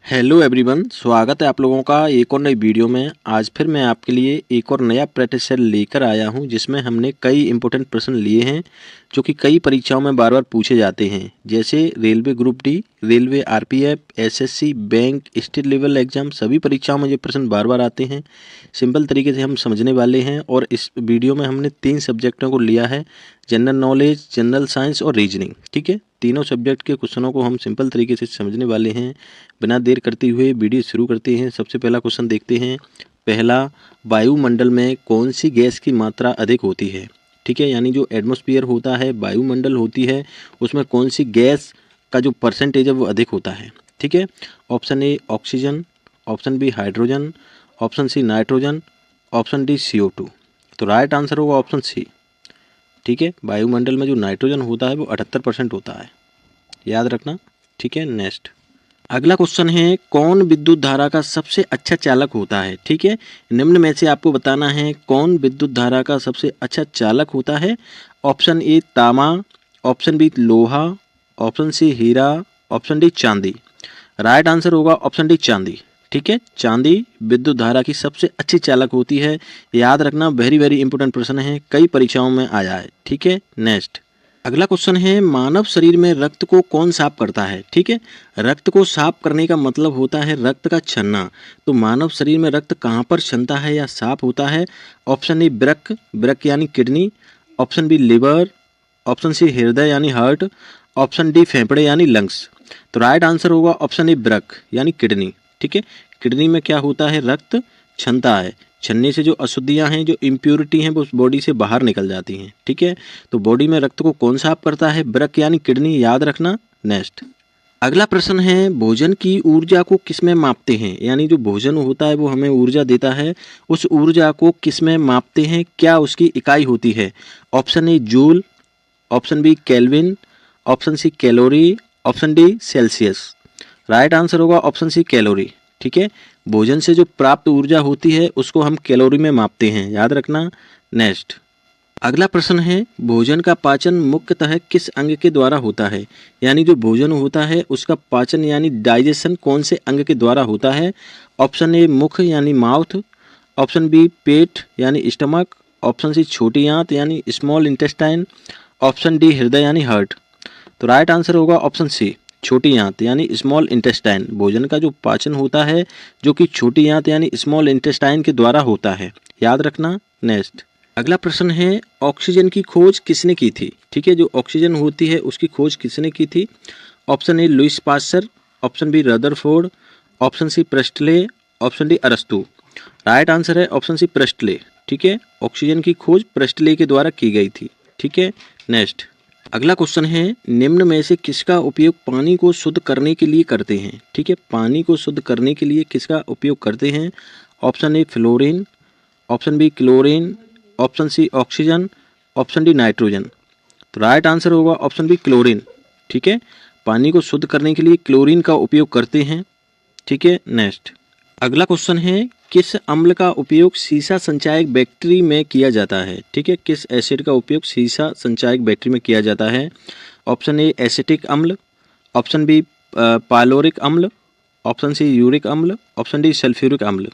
Hello everyone, स्वागत है आप लोगों का एक और नई वीडियो में। आज फिर मैं आपके लिए एक और नया प्रैक्टिस सेट लेकर आया हूं, जिसमें हमने कई इंपॉर्टेंट प्रश्न लिए हैं जो कि कई परीक्षाओं में बार बार पूछे जाते हैं, जैसे railway group D, railway RPF, SSC, bank, state level exam. सभी परीक्षाओं में ये प्रश्न बार बार आते हैं। सिंपल तरीके से हम समझने वाले हैं और इस वीडियो में हमने 3 सब्जेक्टों को लिया है, जनरल नॉलेज, जनरल साइंस और रीजनिंग। ठीक है, तीनों सब्जेक्ट के क्वेश्चनों को हम सिंपल तरीके से समझने वाले हैं। बिना देर करते हुए वीडियो शुरू करते हैं। सबसे पहला क्वेश्चन देखते हैं। पहला, वायुमंडल में कौन सी गैस की मात्रा अधिक होती है? ठीक है, यानी जो एटमॉस्फेयर होता है, वायुमंडल होती है, उसमें कौन सी गैस का जो परसेंटेज है वो अधिक होता है? ठीक है, option A oxygen, option B hydrogen, option C nitrogen, option D CO2। तो राइट आंसर होगा ऑप्शन सी। ठीक है, वायुमंडल में जो नाइट्रोजन होता है वो 78% होता है, याद रखना। ठीक है, नेक्स्ट अगला क्वेश्चन है, कौन विद्युत धारा का सबसे अच्छा चालक होता है? ठीक है, निम्न में से आपको बताना है कौन विद्युत धारा का सबसे अच्छा चालक होता है। ऑप्शन ए तांबा, ऑप्शन बी लोहा, ऑप्शन सी हीरा, ऑप्शन डी चांदी। राइट आंसर होगा ऑप्शन डी चांदी। ठीक है, चांदी विद्युत धारा की सबसे अच्छी चालक होती है, याद रखना। वेरी वेरी इंपॉर्टेंट प्रश्न है, कई परीक्षाओं में आया है। ठीक है, नेक्स्ट अगला क्वेश्चन है, मानव शरीर में रक्त को कौन साफ करता है? ठीक है, रक्त को साफ करने का मतलब होता है रक्त का छनना। तो मानव शरीर में रक्त कहाँ पर छनता है या साफ होता है? ऑप्शन ए वृक्क, वृक्क यानी kidney, option B liver, option C हृदय यानी हार्ट, ऑप्शन डी फेफड़े यानी लंग्स। तो राइट आंसर होगा ऑप्शन ए वृक्क यानी किडनी। ठीक है, किडनी में क्या होता है? रक्त छनता है। छनने से जो अशुद्धियां हैं, जो इम्प्योरिटी हैं, वो उस बॉडी से बाहर निकल जाती हैं। ठीक है, तो बॉडी में रक्त को कौन साफ करता है? वृक्क यानी किडनी, याद रखना। नेक्स्ट अगला प्रश्न है, भोजन की ऊर्जा को किस में मापते हैं? यानी जो भोजन होता है वो हमें ऊर्जा देता है, उस ऊर्जा को किस में मापते हैं? क्या उसकी इकाई होती है? Option A joule, option B kelvin, option C calorie, option D Celsius. Right answer होगा ऑप्शन सी कैलोरी। ठीक है, भोजन से जो प्राप्त ऊर्जा होती है उसको हम कैलोरी में मापते हैं, याद रखना। नेक्स्ट अगला प्रश्न है, भोजन का पाचन मुख्यतः किस अंग के द्वारा होता है? यानी जो भोजन होता है उसका पाचन यानी डाइजेशन कौन से अंग के द्वारा होता है? ऑप्शन ए मुख यानी माउथ, ऑप्शन बी पेट यानी स्टमक, ऑप्शन सी छोटी आंत यानी स्मॉल इंटेस्टाइन, ऑप्शन डी हृदय यानी हार्ट। तो राइट आंसर होगा ऑप्शन सी छोटी आंत यानी स्मॉल इंटेस्टाइन। भोजन का जो पाचन होता है जो कि छोटी आंत यानी स्मॉल इंटेस्टाइन के द्वारा होता है, याद रखना। नेक्स्ट अगला प्रश्न है, ऑक्सीजन की खोज किसने की थी? ठीक है, जो ऑक्सीजन होती है उसकी खोज किसने की थी? Option A Louis Pasteur, option B Rutherford, option C Priestley, option D अरस्तु। राइट आंसर है ऑप्शन सी प्रेस्टले। ठीक है, ऑक्सीजन की खोज प्रेस्टले के द्वारा की गई थी। ठीक है, नेक्स्ट अगला क्वेश्चन है, निम्न में से किसका उपयोग पानी को शुद्ध करने के लिए करते हैं? ठीक है, पानी को शुद्ध करने के लिए किसका उपयोग करते हैं? Option A fluorine, option B chlorine, option C oxygen, option D nitrogen. तो राइट आंसर होगा ऑप्शन बी क्लोरीन। ठीक है, पानी को शुद्ध करने के लिए क्लोरीन का उपयोग करते हैं। ठीक है, नेक्स्ट अगला क्वेश्चन है, किस अम्ल का उपयोग सीसा संचायक बैक्टीरिया में किया जाता है? ठीक है, किस एसिड का उपयोग सीसा संचायक बैक्टीरिया में किया जाता है? ऑप्शन ए एसिटिक अम्ल, ऑप्शन बी पायलोरिक अम्ल, ऑप्शन सी यूरिक अम्ल, ऑप्शन डी सल्फ्यूरिक अम्ल।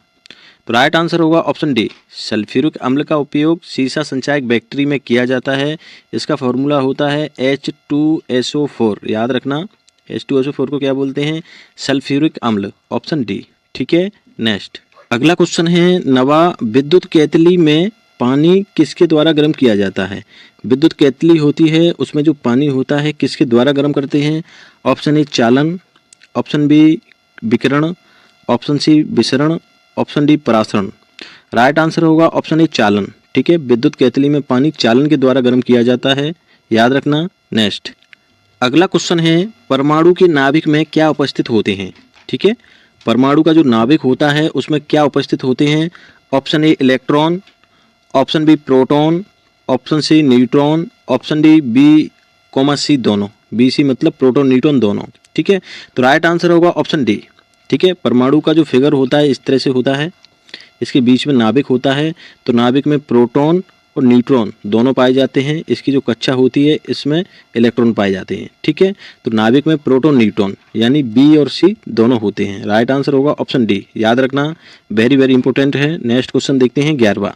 तो राइट आंसर होगा ऑप्शन डी सल्फ्यूरिक अम्ल का उपयोग सीसा संचायक बैक्टीरिया में किया जाता है। इसका फॉर्मूला होता है H2SO4, याद रखना। H2SO4 को क्या बोलते हैं? सल्फ्यूरिक अम्ल, ऑप्शन डी। ठीक है, नेक्स्ट अगला क्वेश्चन है, नवा विद्युत केतली में पानी किसके द्वारा गर्म किया जाता है? विद्युत केतली होती है, उसमें जो पानी होता है किसके द्वारा गर्म करते हैं? ऑप्शन ए चालन, ऑप्शन बी विकिरण, ऑप्शन सी विसरण, ऑप्शन डी परासरण। राइट आंसर होगा ऑप्शन ए चालन। ठीक है, विद्युत केतली में पानी चालन के द्वारा गर्म किया जाता है, याद रखना। नेक्स्ट अगला क्वेश्चन है, परमाणु के नाभिक में क्या उपस्थित होते हैं? ठीक है, परमाणु का जो नाभिक होता है उसमें क्या उपस्थित होते हैं? Option A electron, option B proton, option C neutron, option D B, C दोनों। BC मतलब प्रोटॉन न्यूट्रॉन दोनों। ठीक है, तो राइट आंसर होगा ऑप्शन डी। ठीक है, परमाणु का जो फिगर होता है इस तरह से होता है, इसके बीच में नाभिक होता है, तो नाभिक में प्रोटॉन और न्यूट्रॉन दोनों पाए जाते हैं। इसकी जो कक्षा होती है इसमें इलेक्ट्रॉन पाए जाते हैं। ठीक है, तो नाभिक में प्रोटॉन न्यूट्रॉन यानी बी और सी दोनों होते हैं। राइट आंसर होगा ऑप्शन डी, याद रखना, वेरी वेरी इंपॉर्टेंट है। नेक्स्ट क्वेश्चन देखते हैं 11वां।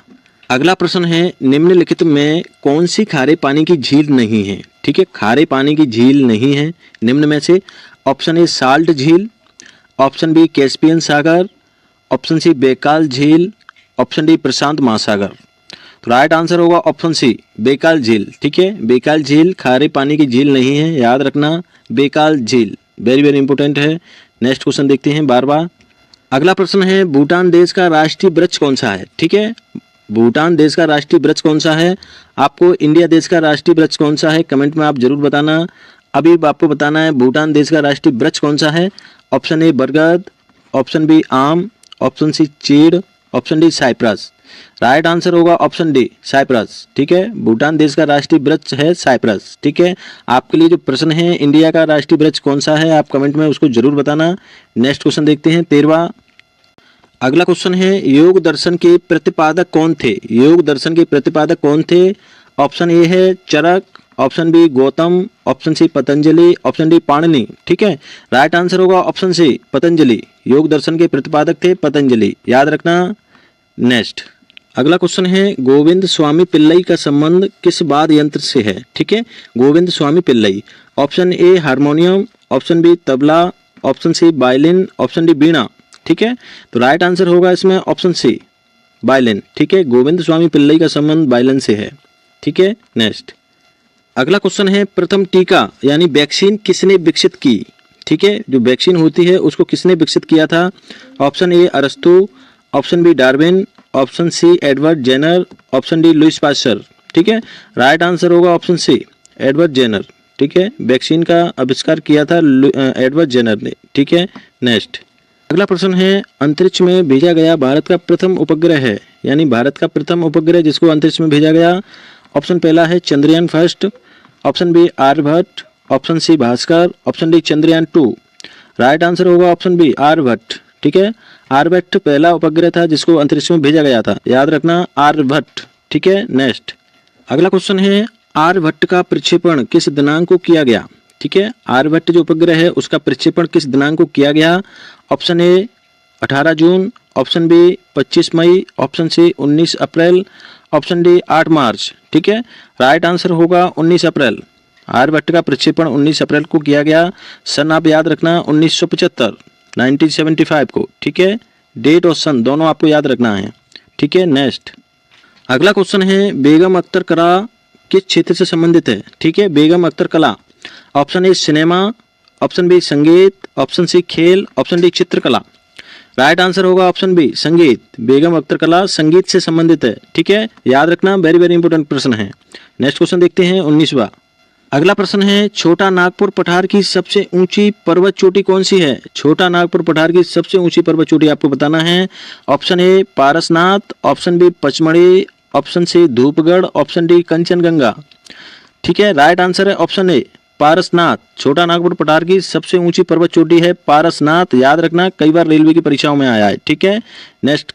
अगला प्रश्न है, निम्नलिखित में कौन सी खारे पानी की झील नहीं है? ठीक है, खारे पानी की झील नहीं है निम्न में से। ऑप्शन ए साल्ट झील, ऑप्शन बी कैस्पियन सागर, ऑप्शन सी बैकाल झील, ऑप्शन डी प्रशांत महासागर। तो राइट आंसर होगा ऑप्शन सी बैकाल झील। ठीक है, बैकाल झील खारे पानी की झील नहीं है, याद रखना, बैकाल झील वेरी वेरी इंपॉर्टेंट है। नेक्स्ट क्वेश्चन देखते हैं 12वां। अगला प्रश्न है, भूटान देश का राष्ट्रीय वृक्ष कौन सा है? ठीक है, भूटान देश का राष्ट्रीय वृक्ष कौन सा है? आपको इंडिया देश का राष्ट्रीय वृक्ष कौन सा है कमेंट में आप जरूर बताना। अभी आपको बताना है भूटान देश का राष्ट्रीय वृक्ष कौन सा है। ऑप्शन ए बरगद, ऑप्शन बी आम, ऑप्शन सी चीड़, option D cypress. Right answer होगा ऑप्शन डी साइप्रस। ठीक है, भूटान देश का राष्ट्रीय वृक्ष है साइप्रस। ठीक है, आपके लिए जो प्रश्न है इंडिया का राष्ट्रीय वृक्ष कौन सा है आप कमेंट में उसको जरूर बताना। नेक्स्ट क्वेश्चन देखते हैं 13वां। अगला क्वेश्चन है, योग दर्शन के प्रतिपादक कौन थे? योग दर्शन के प्रतिपादक कौन थे? ऑप्शन ए है Charak, option B Gautam, option C Patanjali, option D Panini. ठीक है, राइट आंसर होगा ऑप्शन सी पतंजलि। योग दर्शन के प्रतिपादक थे पतंजलि, याद रखना। नेक्स्ट अगला क्वेश्चन है, गोविंद स्वामी पिल्लई का संबंध किस वाद्य यंत्र से है? ठीक है, Govind Swami Pillai. Option A harmonium, option B tabla, option C violin, option D veena. ठीक है, तो राइट आंसर होगा इसमें ऑप्शन सी वायलिन। ठीक है, गोविंद स्वामी पिल्लई का संबंध वायलिन से है। ठीक है, नेक्स्ट अगला क्वेश्चन है, प्रथम टीका यानी वैक्सीन किसने विकसित की? ठीक है, जो वैक्सीन होती है उसको किसने विकसित किया था? ऑप्शन ए अरस्तु, option B Darwin, option C Edward Jenner, option D Louis Pasteur. ठीक है, राइट आंसर होगा ऑप्शन सी एडवर्ड जेनर। ठीक है, वैक्सीन का आविष्कार किया था एडवर्ड जेनर ने। ठीक है, नेक्स्ट अगला प्रश्न है, अंतरिक्ष में भेजा गया भारत का प्रथम उपग्रह है, यानी भारत का प्रथम उपग्रह जिसको अंतरिक्ष में भेजा गया। ऑप्शन पहला है Chandrayaan first, option B Aryabhata, option C Bhaskara, option D Chandrayaan 2। Right answer होगा ऑप्शन बी आर्यभट्ट। ठीक है, आर्यभट्ट पहला उपग्रह था जिसको अंतरिक्ष में भेजा गया था, याद रखना आर्यभट्ट। ठीक है, नेक्स्ट अगला क्वेश्चन है, आर्यभट्ट का प्रक्षेपण किस दिनांक को किया गया? ठीक है, आर्यभट्ट जो उपग्रह है उसका प्रक्षेपण किस दिनांक को किया गया? ऑप्शन ए 18 जून, ऑप्शन बी 25 मई, ऑप्शन सी 19 अप्रैल, ऑप्शन डी 8 मार्च। ठीक है, राइट आंसर होगा 19 अप्रैल। आर्यभट्ट का प्रक्षेपण 19 अप्रैल को किया गया। सन आप याद रखना 1975 1975 को। ठीक है, डेट और सन दोनों आपको याद रखना है। ठीक है, नेक्स्ट अगला क्वेश्चन है, बेगम अख्तर कला किस क्षेत्र से संबंधित है? ठीक है, बेगम अख्तर कला। Option A cinema, option B संगीत, ऑप्शन सी खेल, ऑप्शन डी चित्रकला। राइट आंसर होगा ऑप्शन बी संगीत। बेगम अख्तर कला संगीत से संबंधित है। ठीक है, याद रखना, वेरी वेरी इंपॉर्टेंट प्रश्न है। नेक्स्ट क्वेश्चन देखते हैं 19वां। अगला प्रश्न है, छोटा नागपुर पठार की सबसे ऊंची पर्वत चोटी कौन सी है? छोटा नागपुर पठार की सबसे ऊंची पर्वत चोटी आपको बताना है। Option A Parasnath, option B Pachmarhi, option C Dhupgarh, option D Kanchanganga. ठीक है, राइट आंसर है ऑप्शन ए पारसनाथ। छोटा नागपुर पठार की सबसे ऊंची पर्वत चोटी है पारसनाथ, याद रखना, कई बार रेलवे की परीक्षाओं में आया है। ठीक है, नेक्स्ट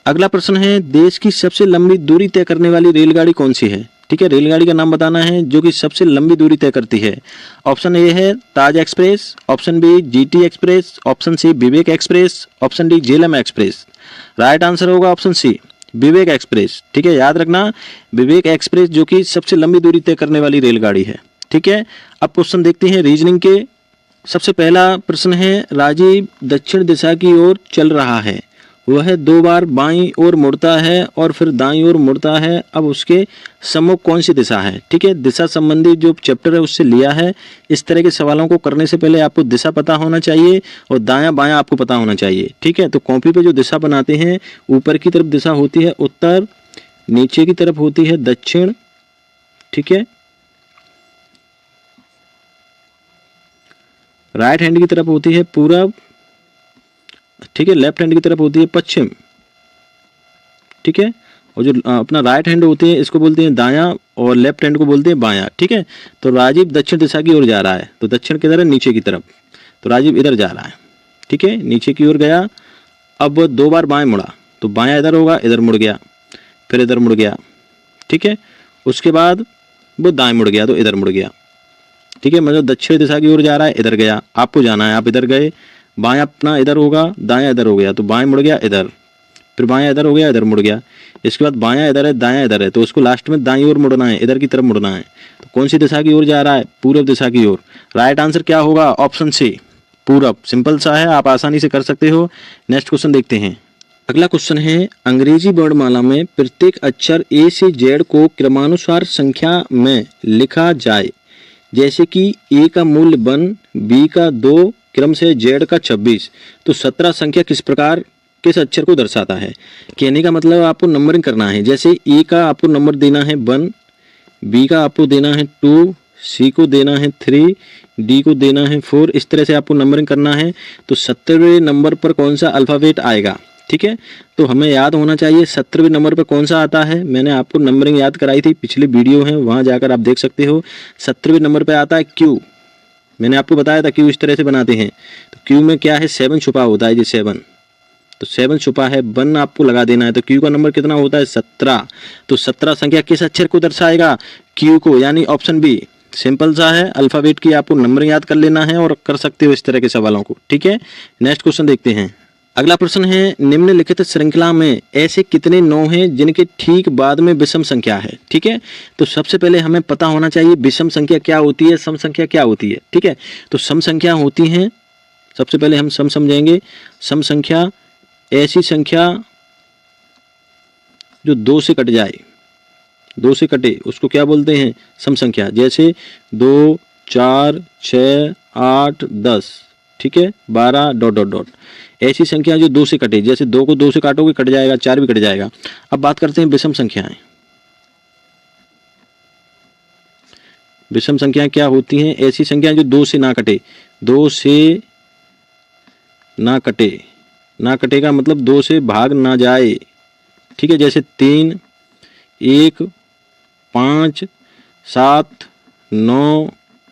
अगला प्रश्न है, देश की सबसे लंबी दूरी तय करने वाली रेलगाड़ी कौन सी है? ठीक है, रेलगाड़ी का नाम बताना है जो कि सबसे लंबी दूरी तय करती है। ऑप्शन ए है Taj express, option B GT express, option C Vivek express, option D Jhelum express. Right answer होगा ऑप्शन सी विवेक एक्सप्रेस। ठीक है, याद रखना, विवेक एक्सप्रेस जो कि सबसे लंबी दूरी तय करने वाली रेलगाड़ी है। ठीक है, अब क्वेश्चन देखते हैं रीजनिंग के। सबसे पहला प्रश्न है, राजीव दक्षिण दिशा की ओर चल रहा है, वह 2 बार बाईं ओर मुड़ता है और फिर दाईं ओर मुड़ता है, अब उसके सम्मुख कौन सी दिशा है? ठीक है, दिशा संबंधी जो चैप्टर है उससे लिया है। इस तरह के सवालों को करने से पहले आपको दिशा पता होना चाहिए और दायां बायां आपको पता होना चाहिए। ठीक है, तो कॉपी पे जो दिशा बनाते हैं, ऊपर की तरफ दिशा होती है उत्तर, नीचे की तरफ होती है दक्षिण। ठीक है, राइट हैंड की तरफ होती है पूरब। ठीक है, लेफ्ट हैंड की तरफ होती है पश्चिम। ठीक है, और जो अपना राइट हैंड होती है इसको बोलते हैं दायां और लेफ्ट हैंड को बोलते हैं बायां। ठीक है, तो राजीव दक्षिण दिशा की ओर जा रहा है, तो दक्षिण किधर है? नीचे की तरफ, तो राजीव इधर जा रहा है। ठीक है, नीचे की ओर गया, अब 2 बार बाएं मुड़ा, तो बायां इधर होगा, इधर मुड़ गया, फिर इधर मुड़ गया। ठीक है। उसके बाद वो दाएं मुड़ गया तो इधर मुड़ गया, ठीक है। मतलब दक्षिण दिशा की ओर जा रहा है, इधर गया, आपको जाना है, आप इधर गए, बायां अपना इधर होगा, दायां इधर हो गया तो बाएं मुड़ गया इधर, फिर बायां इधर हो गया, इधर मुड़ गया। इसके बाद बायां इधर है, दायां इधर है, तो उसको लास्ट में दाईं ओर मुड़ना है, इधर की तरफ मुड़ना है। तो कौन सी दिशा की ओर जा रहा है? पूर्व दिशा की ओर। राइट आंसर क्या होगा? ऑप्शन सी, पूरब। सिंपल सा है, आप आसानी से कर सकते हो। नेक्स्ट क्वेश्चन देखते हैं। अगला क्वेश्चन है, अंग्रेजी वर्णमाला में प्रत्येक अक्षर ए से जेड को क्रमानुसार संख्या में लिखा जाए, जैसे कि ए का मूल्य 1, बी का 2, क्रम से जेड का 26, तो 17 संख्या किस अक्षर को दर्शाता है? कहने का मतलब आपको नंबरिंग करना है। जैसे ए का आपको नंबर देना है 1, बी का आपको देना है 2, सी को देना है 3, डी को देना है 4, इस तरह से आपको नंबरिंग करना है। तो 17वें नंबर पर कौन सा अल्फ़ाबेट आएगा? ठीक है, तो हमें याद होना चाहिए 17वें नंबर पर कौन सा आता है। मैंने आपको नंबरिंग याद कराई थी, पिछली वीडियो है, वहाँ जाकर आप देख सकते हो। 17वें नंबर पर आता है क्यू। मैंने आपको बताया था क्यू इस तरह से बनाते हैं। तो क्यू में क्या है? 7 छुपा होता है जी, 7। तो 7 छुपा है, 1 आपको लगा देना है। तो क्यू का नंबर कितना होता है? 17। तो 17 संख्या किस अक्षर को दर्शाएगा? क्यू को, यानी ऑप्शन बी। सिंपल सा है, अल्फ़ाबेट की आपको नंबर याद कर लेना है और कर सकते हो इस तरह के सवालों को। ठीक है, नेक्स्ट क्वेश्चन देखते हैं। अगला प्रश्न है, निम्नलिखित श्रृंखला में ऐसे कितने 9 हैं जिनके ठीक बाद में विषम संख्या है? ठीक है, तो सबसे पहले हमें पता होना चाहिए विषम संख्या क्या होती है, सम संख्या क्या होती है। ठीक है, तो सम संख्या होती हैं, सबसे पहले हम सम समझेंगे। सम संख्या ऐसी संख्या जो 2 से कट जाए, 2 से कटे, उसको क्या बोलते हैं? सम संख्या। जैसे 2, 4, 6, 8, 10, ठीक है, 12 ... ऐसी संख्या जो 2 से कटे, जैसे 2 को 2 से काटोगे कट जाएगा, 4 भी कट जाएगा। अब बात करते हैं विषम संख्याएं। विषम संख्याएं क्या होती हैं? ऐसी संख्याएं जो 2 से ना कटे, 2 से ना कटे, ना कटेगा मतलब 2 से भाग ना जाए। ठीक है, जैसे 3, 1, 5, 7, 9,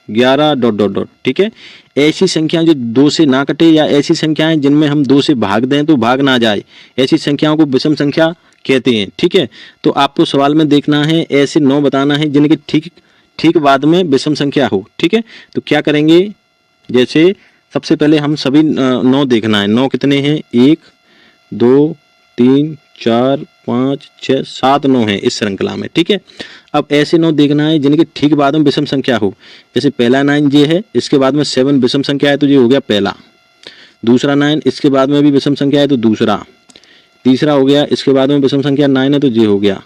11 ... ठीक है, ऐसी संख्याएं जो 2 से ना कटे या ऐसी संख्याएं जिनमें हम 2 से भाग दें तो भाग ना जाए, ऐसी संख्याओं को विषम संख्या कहते हैं। ठीक है, तो आपको सवाल में देखना है, ऐसे 9 बताना है जिनके ठीक बाद में विषम संख्या हो। ठीक है, तो क्या करेंगे? जैसे सबसे पहले हम सभी 9 देखना है। 9 कितने हैं? 1, 2, 3, 4, 5, 6, 7 9 है इस श्रृंखला में। ठीक है, अब ऐसे 9 देखना है जिनके ठीक बाद में विषम संख्या हो। जैसे पहला 9 ये है, इसके बाद में 7 विषम संख्या है तो ये हो गया पहला। दूसरा 9 इसके बाद में भी विषम संख्या है तो दूसरा। तीसरा हो गया, इसके बाद में विषम संख्या 9 है तो ये हो गया।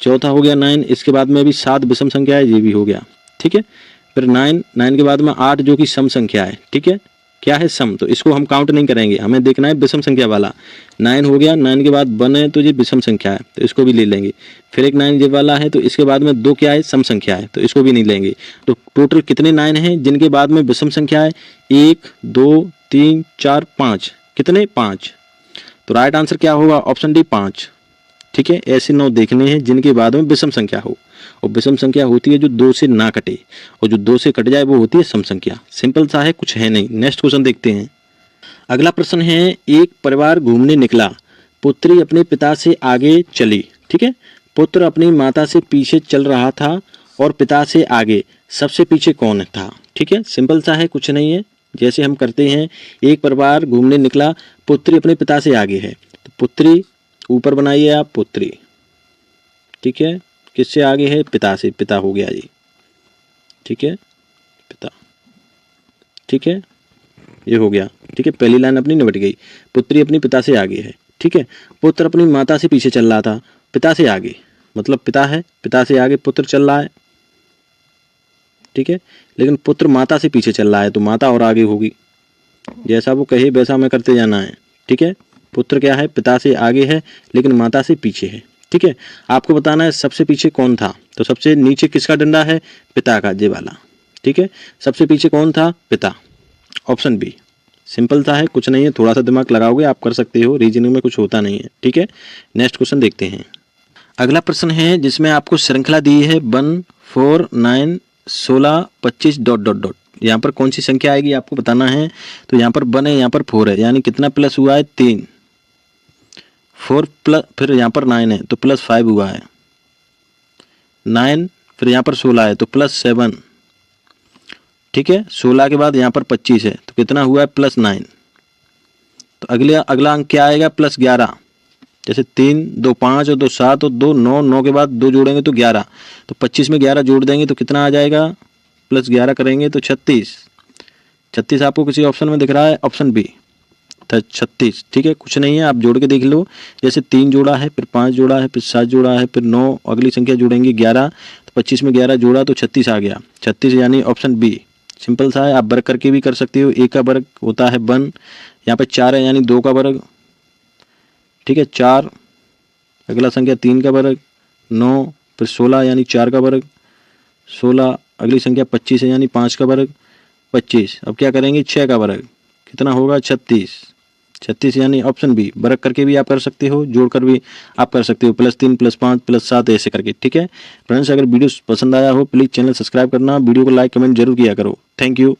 चौथा हो गया 9, इसके बाद में भी 7 विषम संख्या है, ये भी हो गया। ठीक है, फिर 9 के बाद में 8 जो कि सम संख्या है। ठीक है, क्या है? सम, तो इसको हम काउंट नहीं करेंगे, हमें देखना है विषम संख्या वाला। 9 हो गया, 9 के बाद 1 है तो ये विषम संख्या है, तो इसको भी ले लेंगे। फिर एक 9 ये वाला है तो इसके बाद में 2 क्या है? सम संख्या है, तो इसको भी नहीं लेंगे। तो टोटल कितने 9 हैं जिनके बाद में विषम संख्या है? 1, 2, 3, 4, 5। कितने? 5। तो राइट आंसर क्या होगा? Option D, 5। ठीक है, ऐसे 9 देखने हैं जिनके बाद में विषम संख्या हो, और विषम संख्या होती है जो 2 से ना कटे, और जो 2 से कट जाए वो होती है सम संख्या। सिंपल सा है, कुछ है नहीं। नेक्स्ट क्वेश्चन देखते हैं। अगला प्रश्न है, एक परिवार घूमने निकला, पुत्री अपने पिता से आगे चली। ठीक है, पुत्र अपनी माता से पीछे चल रहा था और पिता से आगे, सबसे पीछे कौन था? ठीक है, सिंपल सा है, कुछ नहीं है। जैसे हम करते हैं, एक परिवार घूमने निकला, पुत्री अपने पिता से आगे है, तो पुत्री ऊपर बनाइए आप, पुत्री। ठीक है, किससे आगे है? पिता से, पिता हो गया जी। ठीक है, पिता। ठीक है, ये हो गया। ठीक है, पहली लाइन अपनी निपट गई, पुत्री अपनी पिता से आगे है। ठीक है, पुत्र अपनी माता से पीछे चल रहा था, पिता से आगे मतलब पिता है, पिता से आगे पुत्र चल रहा है। ठीक है, लेकिन पुत्र माता से पीछे चल रहा है तो माता और आगे होगी, जैसा वो कहे वैसा हमें करते जाना है। ठीक है, पुत्र क्या है? पिता से आगे है लेकिन माता से पीछे है। ठीक है, आपको बताना है सबसे पीछे कौन था, तो सबसे नीचे किसका डंडा है? पिता का, ये वाला। ठीक है, सबसे पीछे कौन था? पिता। Option B. सिंपल सा है, कुछ नहीं है, थोड़ा सा दिमाग लगाओगे आप कर सकते हो, रीजनिंग में कुछ होता नहीं है। ठीक है, नेक्स्ट क्वेश्चन देखते हैं। अगला प्रश्न है जिसमें आपको श्रृंखला दी है 1, 4, 9, 16, 25 ... यहाँ पर कौन सी संख्या आएगी आपको बताना है। तो यहाँ पर 1 है, यहाँ पर 4 है, यानी कितना प्लस हुआ है? 3। 4 प्लस, फिर यहाँ पर 9 है तो +5 हुआ है। 9, फिर यहाँ पर 16 है तो +7, ठीक है। 16 के बाद यहाँ पर 25 है तो कितना हुआ है +9। तो अगला अंक क्या आएगा +11। जैसे 3 2 5 और 2 7 और 2 9, 9 के बाद 2 जोड़ेंगे तो 11, तो 25 में 11 जोड़ देंगे तो कितना आ जाएगा, +11 करेंगे तो 36। 36 आपको किसी ऑप्शन में दिख रहा है, ऑप्शन बी 36, ठीक है। कुछ नहीं है, आप जोड़ के देख लो। जैसे 3 जोड़ा है, फिर 5 जोड़ा है, फिर 7 जोड़ा है, फिर 9, अगली संख्या जोड़ेंगे 11, तो 25 में 11 जोड़ा तो 36 आ गया। 36 यानी ऑप्शन बी। सिंपल सा है, आप वर्ग करके भी कर सकते हो। ए का वर्ग होता है 1, यहाँ पे 4 है यानी 2 का वर्ग, ठीक है 4। अगला संख्या 3 का वर्ग 9, फिर 16 यानी 4 का वर्ग 16। अगली संख्या 25 है यानी 5 का वर्ग 25। अब क्या करेंगे 6 का वर्ग, कितना होगा 36। 36 यानी ऑप्शन बी। वर्ग करके भी आप कर सकते हो, जोड़ कर भी आप कर सकते हो, +3 +5 +7 ऐसे करके, ठीक है। फ्रेंड्स, अगर वीडियो पसंद आया हो प्लीज़ चैनल सब्सक्राइब करना, वीडियो को लाइक कमेंट जरूर किया करो। Thank you.